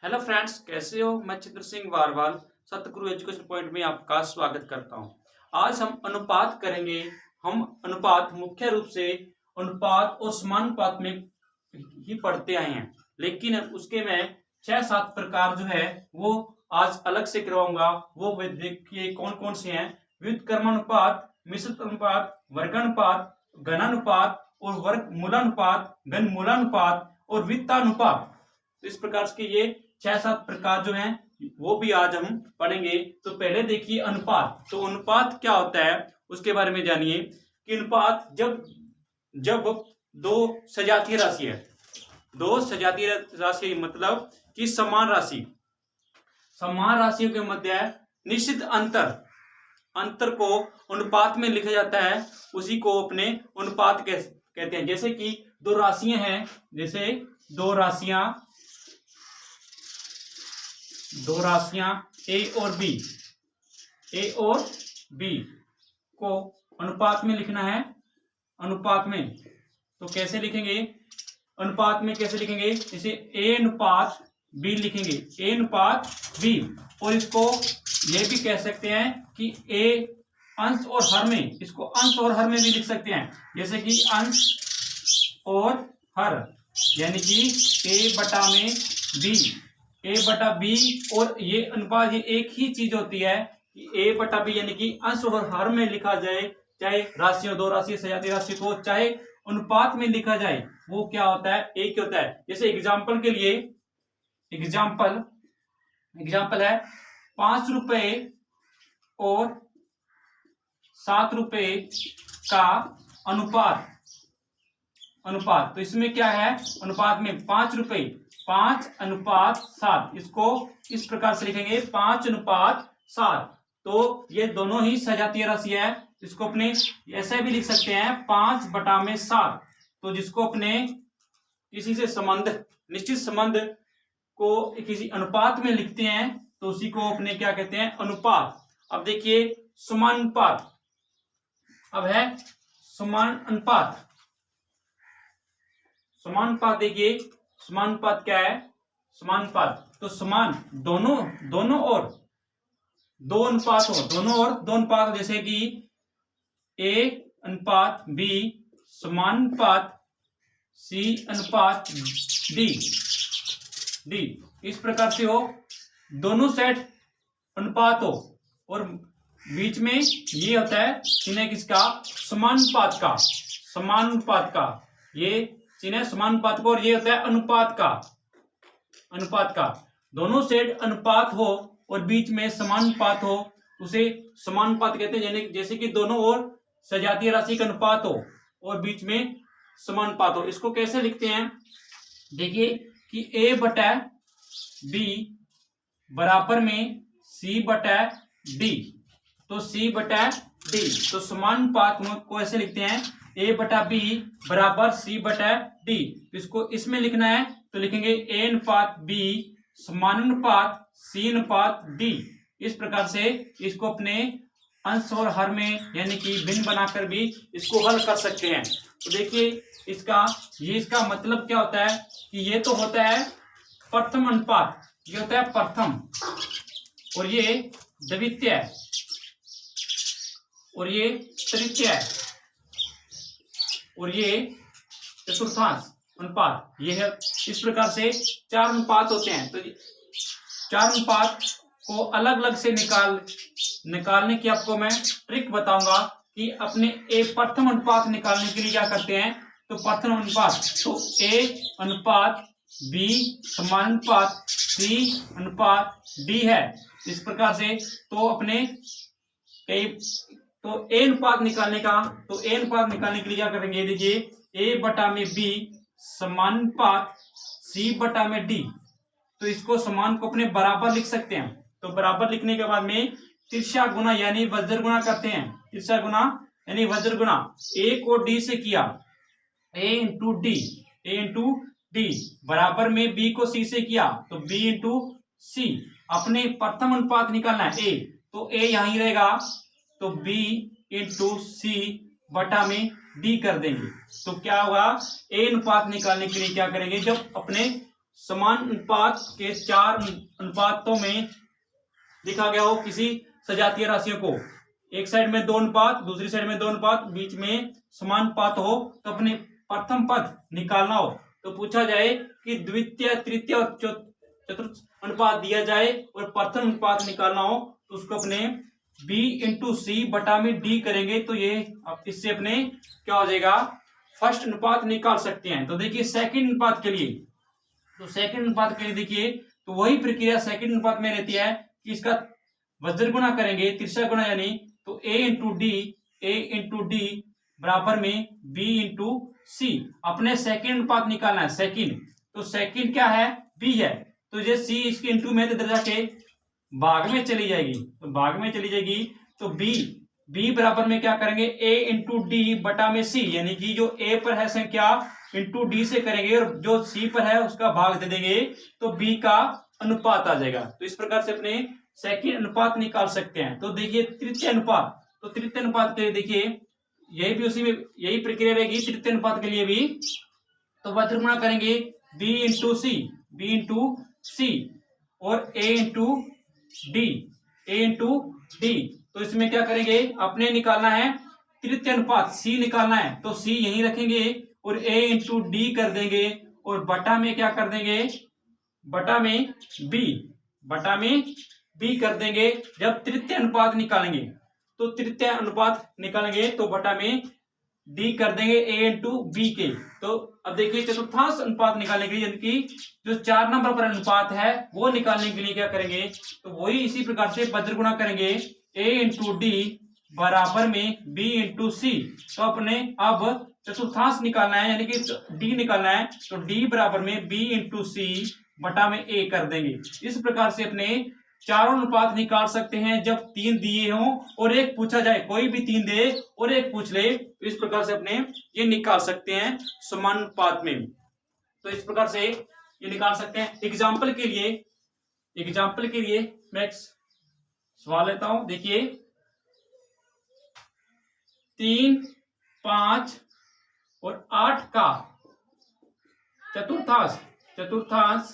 Hello friends, कैसे हो। मैं चित्र सिंह वारवाल सतगुरु एजुकेशन पॉइंट में आपका स्वागत करता हूं। आज हम अनुपात करेंगे। हम अनुपात मुख्य रूप से अनुपात और समानुपात में ही पढ़ते आए हैं, लेकिन उसके मैं 6-7 प्रकार जो है वो आज अलग से करवाऊंगा। वो देखिए कौन कौन से हैं। व्युत्क्रमानुपात, मिश्रित अनुपात, वर्गानुपात, घनानुपात और वर्गमूलानुपात, घनमूलानुपात और वित्तानुपात। तो इस प्रकार के ये 6-7 प्रकार जो हैं वो भी आज हम पढ़ेंगे। तो पहले देखिए अनुपात। तो अनुपात क्या होता है उसके बारे में जानिए कि अनुपात जब जब दो सजातीय राशि है, दो सजातीय राशि मतलब कि समान राशियों के मध्य निश्चित अंतर को अनुपात में लिखा जाता है। उसी को अपने अनुपात कहते हैं। जैसे कि दो राशियां हैं, जैसे दो राशियां ए और बी को अनुपात में लिखना है। अनुपात में तो कैसे लिखेंगे? अनुपात में कैसे लिखेंगे? जैसे ए अनुपात बी लिखेंगे, ए अनुपात बी। और इसको ये भी कह सकते हैं कि ए अंश और हर में, इसको अंश और हर में भी लिख सकते हैं। जैसे कि अंश और हर, यानी कि ए बटा में बी, ए बटा बी। और ये अनुपात ये एक ही चीज होती है कि ए बटा बी, यानी कि अंश और हर में लिखा जाए, चाहे राशियों दो राशि सजातीय राशि को चाहे अनुपात में लिखा जाए, वो क्या होता है? एक ही होता है। जैसे एग्जाम्पल के लिए एग्जाम्पल है 5 रुपए और 7 रुपए का अनुपात। तो इसमें क्या है? अनुपात में 5 रुपए 5:7। इसको इस प्रकार से लिखेंगे 5:7। तो ये दोनों ही सजातीय राशि है। इसको अपने ऐसे भी लिख सकते हैं 5/7। तो जिसको अपने किसी से निश्चित संबंध को किसी अनुपात में लिखते हैं तो उसी को अपने क्या कहते हैं? अनुपात। अब देखिए समानुपात। अब है समानुपात। समानुपात देखिए समानुपात क्या है? समानुपात तो समान दोनों और दो अनुपात हो, जैसे कि ए अनुपात बी समानुपात सी अनुपात डी। इस प्रकार से हो, दोनों सेट अनुपात हो और बीच में ये होता है चिन्ह किसका? समानुपात का। ये चिन्ह समानुपात को, और ये होता है अनुपात का। दोनों सेट अनुपात हो और बीच में समानुपात हो, उसे समानुपात कहते हैं। जैसे कि दोनों ओर सजातीय राशि का अनुपात हो और बीच में समानुपात हो। इसको कैसे लिखते हैं? देखिए कि ए बटा बी बराबर में सी बटा डी। तो सी बटा डी, तो समानुपात को ऐसे लिखते हैं ए बटा बी बराबर सी बटा डी। इसको इसमें लिखना है तो लिखेंगे ए अनुपात बी समानुपात सी अनुपात डी। इस प्रकार से इसको अपने अंश और हर में यानी कि भिन्न बनाकर भी इसको हल कर सकते हैं। तो देखिए इसका मतलब क्या होता है कि ये तो होता है प्रथम अनुपात, ये होता है प्रथम, और ये द्वितीय और ये तृतीय और ये चतुर्थांश अनुपात। ये है इस प्रकार से 4 अनुपात होते हैं। तो 4 अनुपात को अलग अलग से निकालने की आपको मैं ट्रिक बताऊंगा कि अपने ए प्रथम अनुपात निकालने के लिए क्या करते हैं। तो प्रथम अनुपात तो ए अनुपात बी समानुपात सी अनुपात डी है। इस प्रकार से तो अपने ए अनुपात निकालने के लिए क्या करेंगे? देखिए ए बटा में बी समानुपात सी बटा में डी। तो इसको समान को अपने बराबर लिख सकते हैं। तो बराबर लिखने के बाद में तिरछा गुना यानी वज्र गुना करते हैं। तिरछा गुना यानी वज्र गुना। ए को डी से किया, ए इंटू डी बराबर में बी को सी से किया तो बी इंटू सी। अपने प्रथम अनुपात निकालना है ए, तो ए यहीं रहेगा तो बी इंटू सी बटा में डी कर देंगे। तो क्या होगा? ए अनुपात निकालने के लिए क्या करेंगे? जब अपने समान अनुपात के चार अनुपातों में लिखा गया हो किसी सजातीय राशियों को, एक साइड में 2 अनुपात, दूसरी साइड में 2 अनुपात, बीच में समान अनुपात हो, तो अपने प्रथम पद निकालना हो, तो पूछा जाए कि द्वितीय, तृतीय और चतुर्थ अनुपात दिया जाए और प्रथम अनुपात निकालना हो, तो उसको अपने b इंटू सी बटा में d करेंगे, तो ये इससे अपने क्या हो जाएगा, फर्स्ट अनुपात निकाल सकते हैं। तो देखिए सेकंड अनुपात के लिए, तो सेकंड अनुपात के लिए देखिए तो वही प्रक्रिया सेकंड अनुपात में रहती है कि इसका वज्र गुना करेंगे, तिरछा गुना, यानी तो a इंटू डी बराबर में b इंटू सी। अपने सेकंड अनुपात निकालना है, सेकंड, तो सेकंड क्या है, b है, तो ये c इसके इंटू में इधर जाके भाग में चली जाएगी, तो भाग में चली जाएगी, तो b बराबर में क्या करेंगे, a इंटू डी बटा में c, यानी कि जो a पर है संख्या इंटू डी से करेंगे और जो c पर है उसका भाग दे देंगे, तो b का अनुपात आ जाएगा। तो इस प्रकार से अपने सेकंड अनुपात निकाल सकते हैं। तो देखिए तृतीय अनुपात, तो तृतीय अनुपात के लिए देखिए यही भी उसी में यही प्रक्रिया रहेगी तृतीय अनुपात के लिए भी, तो वज्र गुणा करेंगे b इंटू सी और a इंटू डी, तो इसमें क्या करेंगे, अपने निकालना है तृतीय अनुपात, c निकालना है, तो c यहीं रखेंगे और a इंटू डी कर देंगे और बटा में क्या कर देंगे, बटा में b कर देंगे। जब तृतीय अनुपात निकालेंगे, तो तृतीय अनुपात निकालेंगे तो बटा में d कर देंगे a इंटू बी के। तो अब देखिए चतुर्थांश अनुपात निकालने के लिए, यानी कि जो 4 नंबर पर अनुपात है वो निकालने के लिए क्या करेंगे, तो वही इसी प्रकार से वज्र गुणा करेंगे a इंटू डी बराबर में b इंटू सी। तो अपने अब चतुर्थांश निकालना है, यानी कि d निकालना है, तो d बराबर में b इंटू सी बटा में a कर देंगे। इस प्रकार से अपने चारों अनुपात निकाल सकते हैं जब 3 दिए हों और एक पूछा जाए, कोई भी 3 दे और एक पूछ ले, तो इस प्रकार से अपने ये निकाल सकते हैं समान अनुपात में। तो इस प्रकार से ये निकाल सकते हैं। एग्जाम्पल के लिए मैं एक सवाल लेता हूं, देखिए 3, 5 और 8 का चतुर्थांश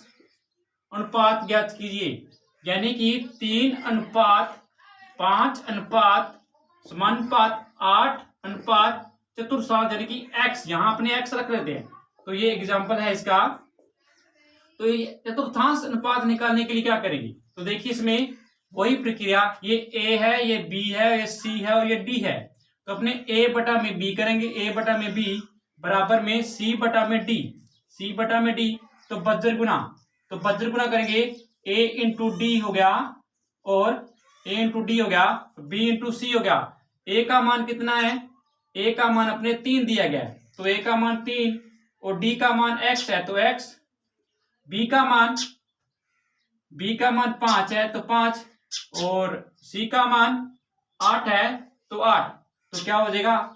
अनुपात ज्ञात कीजिए, यानी कि 3 अनुपात 5 अनुपात समानुपात 8 अनुपात चतुर्थांश, यानी कि x, यहां अपने x रख लेते हैं, तो ये एग्जांपल है इसका। तो ये चतुर्थांश अनुपात निकालने के लिए क्या करेंगे, तो देखिए इसमें वही प्रक्रिया, ये a है, ये b है, ये c है और ये d है, तो अपने a बटा में b करेंगे, a बटा में b बराबर में c बटा में d, तो वज्र गुणा करेंगे a इंटू डी हो गया और a इंटू डी हो गया, b इंटू सी हो गया। a का मान कितना है, a का मान अपने 3 दिया गया है, तो a का मान 3 और d का मान x है, तो x, b का मान 5 है, तो 5 और c का मान 8 है, तो 8, तो क्या हो जाएगा,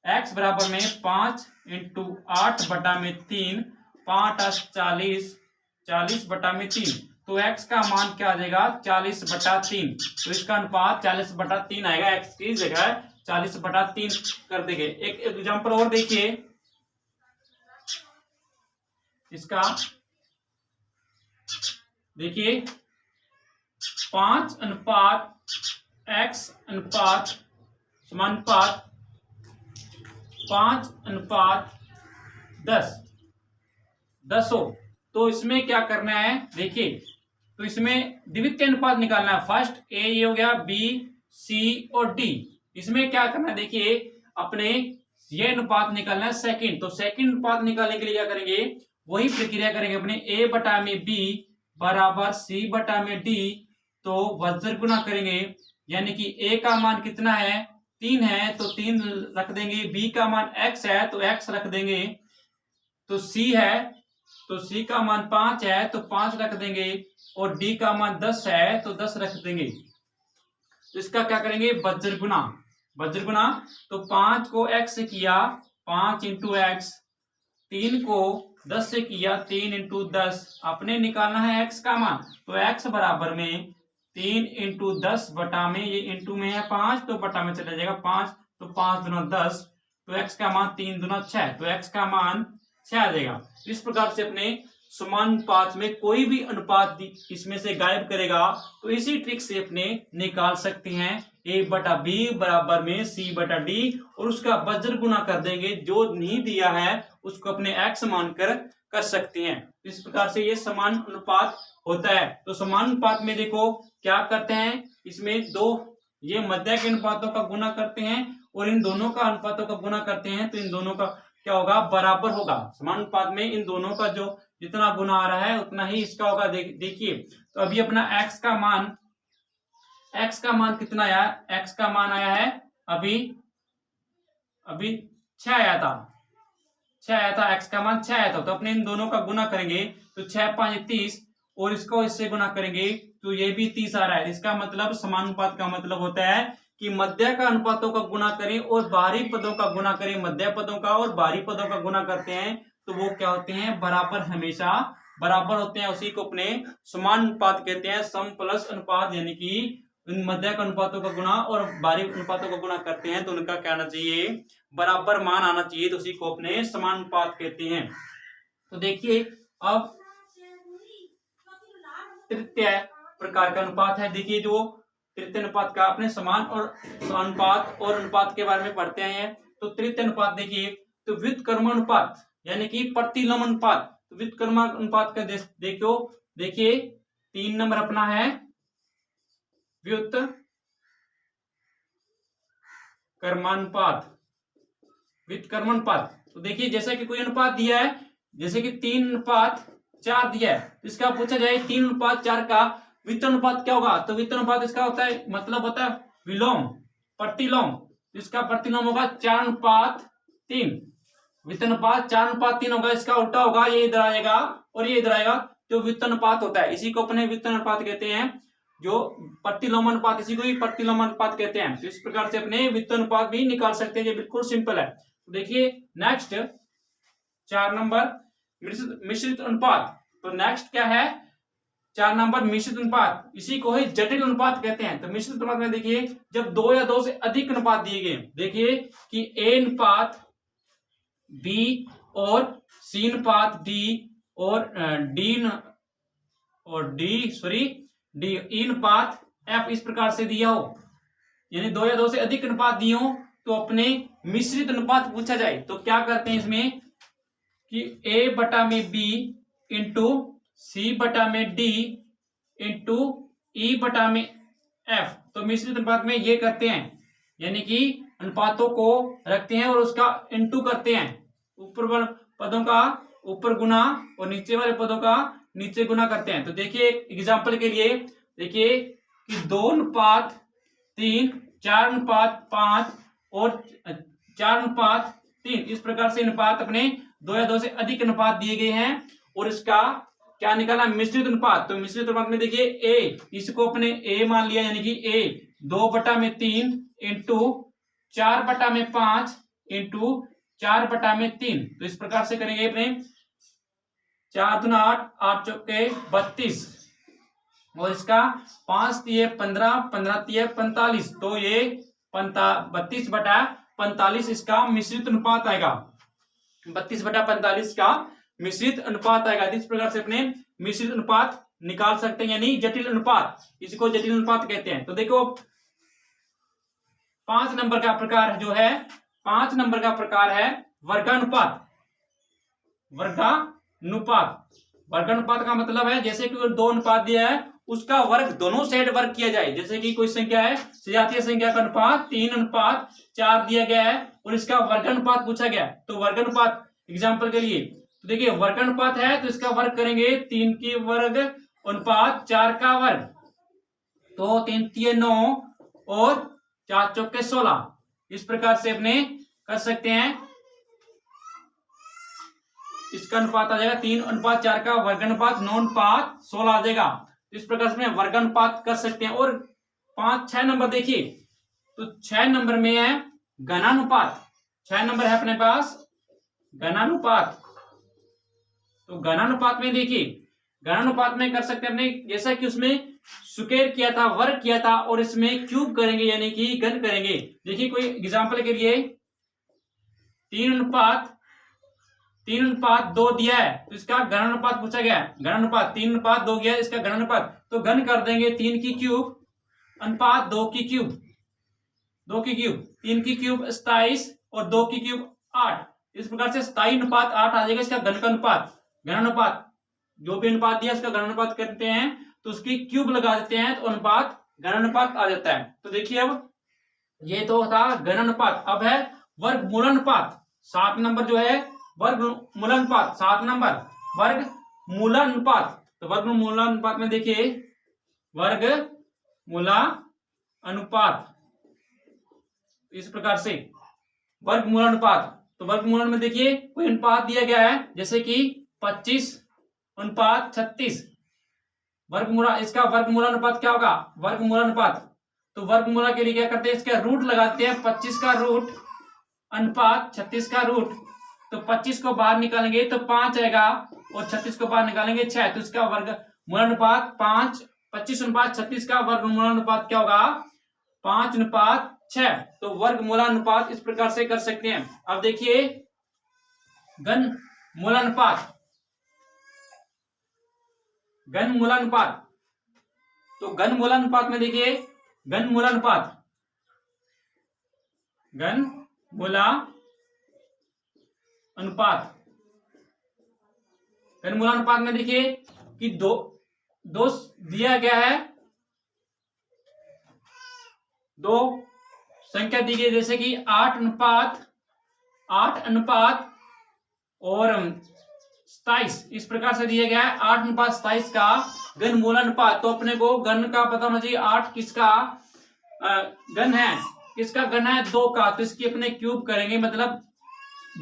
x बराबर में 5 इंटू 8 बटा में 3, 5 40 बटा में 3, तो x का मान क्या आ जाएगा, 40 बटा 3, तो इसका अनुपात 40 बटा 3 आएगा, x की जगह 40 बटा 3 कर देंगे। एक एग्जांपल और देखिए इसका, देखिए 5 अनुपात x अनुपात समानुपात 5 अनुपात 10 हो, तो इसमें क्या करना है, देखिए तो इसमें द्वितीय अनुपात निकालना है, फर्स्ट a ये हो गया, b c और d, इसमें क्या करना है, देखिए अपने ये अनुपात निकालना है सेकंड, तो सेकंड अनुपात निकालने के लिए क्या करेंगे, वही प्रक्रिया करेंगे, अपने a बटा में b बराबर c बटा में d, तो वज्र गुणा करेंगे, यानी कि a का मान कितना है, 3 है, तो 3 रख देंगे, b का मान x है, तो x रख देंगे, तो c है, तो c का मान 5 है, तो 5 रख देंगे, और d का मान 10 है, तो 10 रख देंगे। तो इसका क्या करेंगे, वज्र गुणा, तो 5 को x से किया 5 इंटू एक्स, 3 को 10 से किया 3 इंटू 10, अपने निकालना है x का मान, तो x बराबर में 3 इंटू 10 बटा में, ये इंटू में है 5, तो बटा में चला जाएगा 5, तो 5 दूना 10, तो x का मान 3 दूना 6, तो x का मान 6 आ जाएगा। इस प्रकार से अपने समानुपात में कोई भी अनुपात इसमें से गायब करेगा तो इसी ट्रिक से अपने निकाल सकते हैं A/B बराबर में C/D और उसका वज्र गुना कर देंगे, जो नहीं दिया है उसको अपने x मानकर कर सकते हैं। इस प्रकार से ये समान अनुपात होता है। तो समान अनुपात में देखो क्या करते हैं, इसमें दो ये मध्य के अनुपातों का गुना करते हैं और इन दोनों का अनुपातों का गुना करते हैं, तो इन दोनों का क्या होगा, बराबर होगा। समान अनुपात में इन दोनों का जो जितना गुना आ रहा है उतना ही इसका होगा। देखिए तो अभी अपना x का मान कितना आया, x का मान आया है अभी 6 आया था, 6 आया था, x का मान 6 आया था। तो अपने इन दोनों का गुना करेंगे तो 6 5 30 और इसको इससे गुना करेंगे तो ये भी 30 आ रहा है। इसका मतलब समानुपात का मतलब होता है कि मध्य का अनुपातों का गुना करें और बाहरी पदों का गुना करें, मध्य पदों का और बाहरी पदों का गुना करते हैं तो वो क्या होते हैं, बराबर, हमेशा बराबर होते हैं। उसी को अपने समानुपात कहते हैं, सम प्लस अनुपात, यानी कि इन मध्य का अनुपातों का गुना और बाहरी अनुपातों का गुना करते हैं तो उनका क्या आना चाहिए, बराबर मान आना चाहिए, तो उसी को अपने समानुपात कहते हैं। तो देखिए अब तृतीय प्रकार का अनुपात है। देखिए जो तृतीय अनुपात का अपने समान और अनुपात और अनुपात के बारे में पढ़ते हैं। तो तृतीय अनुपात देखिए तो व्युत्क्रमानुपात यानी कि प्रतिलोम अनुपात। तो व्युत्क्रमानुपात का देखिए 3 नंबर अपना है व्युत्क्रमानुपात। तो देखिए जैसा कि कोई अनुपात दिया है, जैसे कि 3:4 दिया है, तो इसका पूछा जाए 3:4 का व्युत्क्रमानुपात क्या होगा, तो व्युत्क्रमानुपात इसका होता है, मतलब होता है विलोम, प्रतिलोम। इसका प्रतिलोम होगा 4:3। व्युत्क्रमानुपात 4:3 होगा, इसका उल्टा होगा, ये इधर आएगा और ये इधर आएगा, तो व्युत्क्रमानुपात होता है। इसी को अपने व्युत्क्रमानुपात कहते हैं, जो प्रतिलोम अनुपात, इसी को ही प्रतिलोम अनुपात कहते हैं। तो इस प्रकार से अपने व्युत्क्रमानुपात भी निकाल सकते हैं, ये बिल्कुल सिंपल है। तो देखिए नेक्स्ट 4 नंबर मिश्रित अनुपात। तो नेक्स्ट क्या है, 4 नंबर मिश्रित अनुपात, इसी को ही जटिल अनुपात कहते हैं। तो मिश्रित अनुपात में देखिए जब 2 या 2 से अधिक अनुपात दिए गए, देखिए कि A अनुपात B और C अनुपात D और D E अनुपात F इस प्रकार से दिया हो, यानी 2 या 2 से अधिक अनुपात दिए हो, तो अपने मिश्रित अनुपात पूछा जाए तो क्या करते हैं इसमें कि A/B into C/D into E/F। तो मिश्रित अनुपात में ये करते हैं, यानी कि अनुपातों को रखते हैं और उसका इंटू करते हैं, ऊपर वाले पदों का ऊपर गुना और नीचे वाले पदों का नीचे गुना करते हैं। तो देखिए एग्जाम्पल के लिए देखिए कि 2:3, 4:5 और 4:3 इस प्रकार से अनुपात अपने 2 या 2 से अधिक अनुपात दिए गए हैं और इसका क्या निकाला, मिश्रित अनुपात। तो मिश्रित अनुपात में देखिए A, इसको अपने A मान लिया, यानी कि A 2/3 इंटू 4/5 इंटू 4/3। तो इस प्रकार से करेंगे अपने 4 दूना 8, 8 चौके 32 और इसका 5 तिये 15, 15 तिये 45, तो ये 32/45 इसका मिश्रित अनुपात आएगा, 32/45 का मिश्रित अनुपात आएगा। इस प्रकार से अपने मिश्रित अनुपात निकाल सकते हैं, यानी जटिल अनुपात, इसको जटिल अनुपात कहते हैं। तो देखो 5 नंबर का प्रकार जो है, 5 नंबर का प्रकार है वर्गानुपात। वर्गानुपात का मतलब है जैसे कि 2 अनुपात दिया है उसका वर्ग दोनों साइड वर्ग किया जाए। जैसे कि कोई संख्या है, सजातीय संख्या का अनुपात 3:4 दिया गया है और इसका वर्गानुपात पूछा गया, तो वर्गानुपात एग्जाम्पल के लिए तो देखिए वर्गानुपात है तो इसका वर्ग करेंगे 3 की वर्ग अनुपात 4 का वर्ग, तो 3 तिये 9 और 4 चौके 16। इस प्रकार से अपने कर सकते हैं, इसका अनुपात आ जाएगा 3:4 का वर्गानुपात 9:16 आ जाएगा। इस प्रकार से वर्गानुपात कर सकते हैं। और 5-6 नंबर देखिए, तो 6 नंबर में है घनानुपात। 6 नंबर है अपने पास घनानुपात। तो घनानुपात में देखिए, घनानुपात में कर सकते हैं अपने, जैसा कि उसमें स्क्वायर किया था, वर्ग किया था, और इसमें क्यूब करेंगे यानी कि घन करेंगे। देखिए कोई एग्जांपल के लिए 3:5 3:2 दिया है तो इसका घन अनुपात पूछा गया है। घन अनुपात 3:2 गया है, इसका घन अनुपात तो घन कर देंगे 3 की क्यूब अनुपात 2 की क्यूब, 2 की क्यूब, 3 की क्यूब 27 और 2 की क्यूब 8। इस प्रकार से 27:8 आ जाएगा इसका घन का अनुपात। घन अनुपात जो भी अनुपात दिया उसका घन अनुपात करते हैं तो उसकी क्यूब लगा देते हैं तो अनुपात घन अनुपात आ जाता है। तो देखिए अब ये तो था घन अनुपात। अब है वर्गमूलानुपात। 7 नंबर जो है वर्गमूलानुपात, 7 नंबर वर्गमूलानुपात। तो वर्गमूलानुपात में देखिए वर्गमूलानुपात इस प्रकार से वर्गमूलानुपात। तो वर्गमूलन में देखिए कोई अनुपात दिया गया है जैसे कि 25:36। वर्गमूला इसका वर्गमूलानुपात क्या होगा? वर्गमूलानुपात तो वर्गमूला के लिए क्या करते हैं, इसका रूट लगाते हैं। 25 का रूट अनुपात 36 का रूट, तो 25 को बाहर निकालेंगे तो 5 आएगा और 36 को बाहर निकालेंगे 6। तो इसका वर्गमूलानुपात 5, 25:36 का वर्गमूलानुपात क्या होगा? 5:6। तो वर्गमूलानुपात इस प्रकार से कर सकते हैं। अब देखिए घनमूलानुपात। घनमूलानुपात तो घनमूलानुपात में देखिए घनमूलानुपात घनमूलानुपात में देखिए कि दो दिया गया है, दो संख्या दी गई जैसे कि 8:8 और 27 इस प्रकार से दिया गया है। 8:27 का घनमूलानुपात तो अपने को घन का पता होना चाहिए। 8 किसका घन है? किसका घन है? 2 का। तो इसकी अपने क्यूब करेंगे, मतलब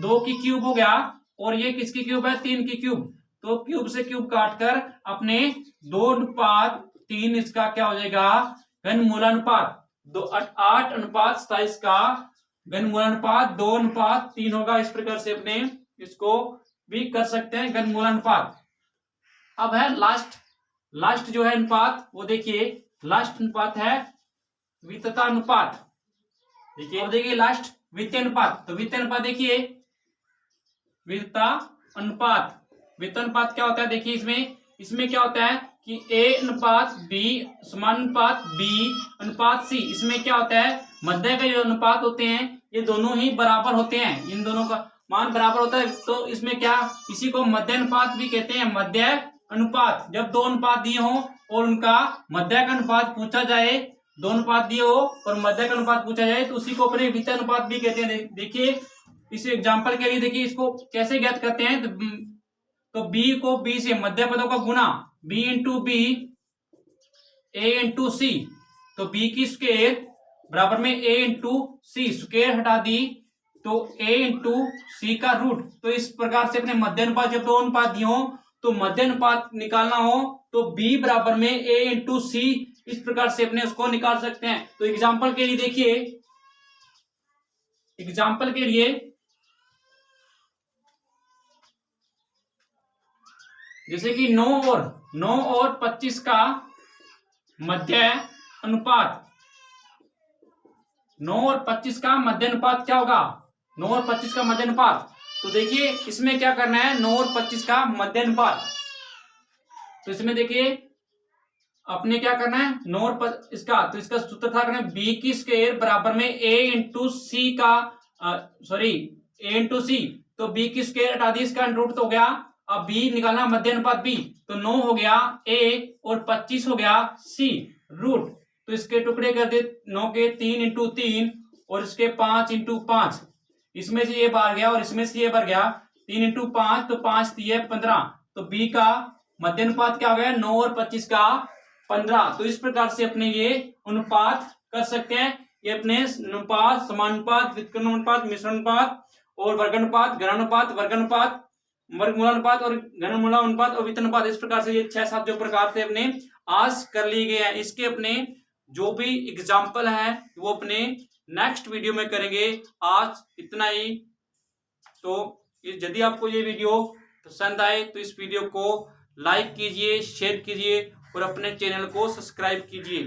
2 की क्यूब हो गया और ये किसकी क्यूब है? 3 की क्यूब। तो क्यूब से क्यूब काटकर अपने 2:3 इसका क्या हो जाएगा? घनमूलानुपात। 8:27 का घनमूलानुपात 2:3 होगा। इस प्रकार से अपने इसको भी कर सकते हैं घनमूलानुपात। अब है लास्ट जो है अनुपात, वो देखिए लास्ट अनुपात है वितता अनुपात। देखिए लास्ट वित्तीय अनुपात। तो वित्तीय अनुपात देखिए वितता अनुपात। वित्तीय अनुपात क्या होता है? देखिए इसमें क्या होता है कि A/B समानुपात B/C। इसमें क्या होता है? मध्य का जो अनुपात होते हैं ये दोनों ही बराबर होते हैं, इन दोनों का मान बराबर होता है। तो इसमें क्या, इसी को मध्य अनुपात भी कहते हैं। मध्य अनुपात जब दो अनुपात दिए हो और उनका मध्य का अनुपात पूछा जाए, दो अनुपात दिए हो और मध्य का अनुपात पूछा जाए तो उसी को अपने वित्तीय अनुपात भी कहते हैं। देखिए इस एग्जांपल के लिए देखिए इसको कैसे ज्ञात करते हैं। तो B को B से मध्य पदों का गुणा B into B A into C। तो B की स्क्वायर बराबर में A इंटू C, स्क्वायर हटा दी तो A इंटू C का रूट। तो इस प्रकार से अपने मध्य अनुपात जब दो अनुपात दिए हो तो मध्य अनुपात निकालना हो तो B बराबर में A इंटू C, इस प्रकार से अपने उसको निकाल सकते हैं। तो एग्जाम्पल के लिए देखिए, एग्जाम्पल के लिए जैसे कि 9 और 25 का मध्य अनुपात, 9 और 25 का मध्य अनुपात क्या होगा? 9 और 25 का मध्य अनुपात। तो देखिए इसमें क्या करना है, 9 और 25 का मध्य अनुपात। तो इसमें देखिए अपने क्या करना है, 9 और इसका, तो इसका सूत्र था करना B की स्क्वायर बराबर में A इंटू C का A इंटू C। तो B की स्क्वायर हटा दी, इसका रूट तो हो गया। अब B निकालना मध्य अनुपात B, तो 9 हो गया A और 25 हो गया C रूट। तो इसके टुकड़े कर दे, 9 के 3 इंटू 3 और इसके 5 इंटू 5। इसमें से ये बाहर गया और इसमें से ये बाहर गया। 3 इंटू 5 तो 5 दिए 15। तो B का मध्य अनुपात क्या हो गया? 9 और 25 का 15। तो इस प्रकार से अपने ये अनुपात कर सकते हैं। ये अपने अनुपात, समानुपात, व्युत्क्रम अनुपात, मिश्र अनुपात और वर्गानुपात, घनानुपात, वर्गानुपात, वर्गमूलानुपात और घनमूलानुपात और वित्तीय अनुपात, इस प्रकार से ये 6-7 जो प्रकार से अपने आज कर लिए गए हैं। इसके अपने जो भी एग्जाम्पल है वो अपने नेक्स्ट वीडियो में करेंगे। आज इतना ही। तो यदि आपको ये वीडियो पसंद आए तो इस वीडियो को लाइक कीजिए, शेयर कीजिए और अपने चैनल को सब्सक्राइब कीजिए।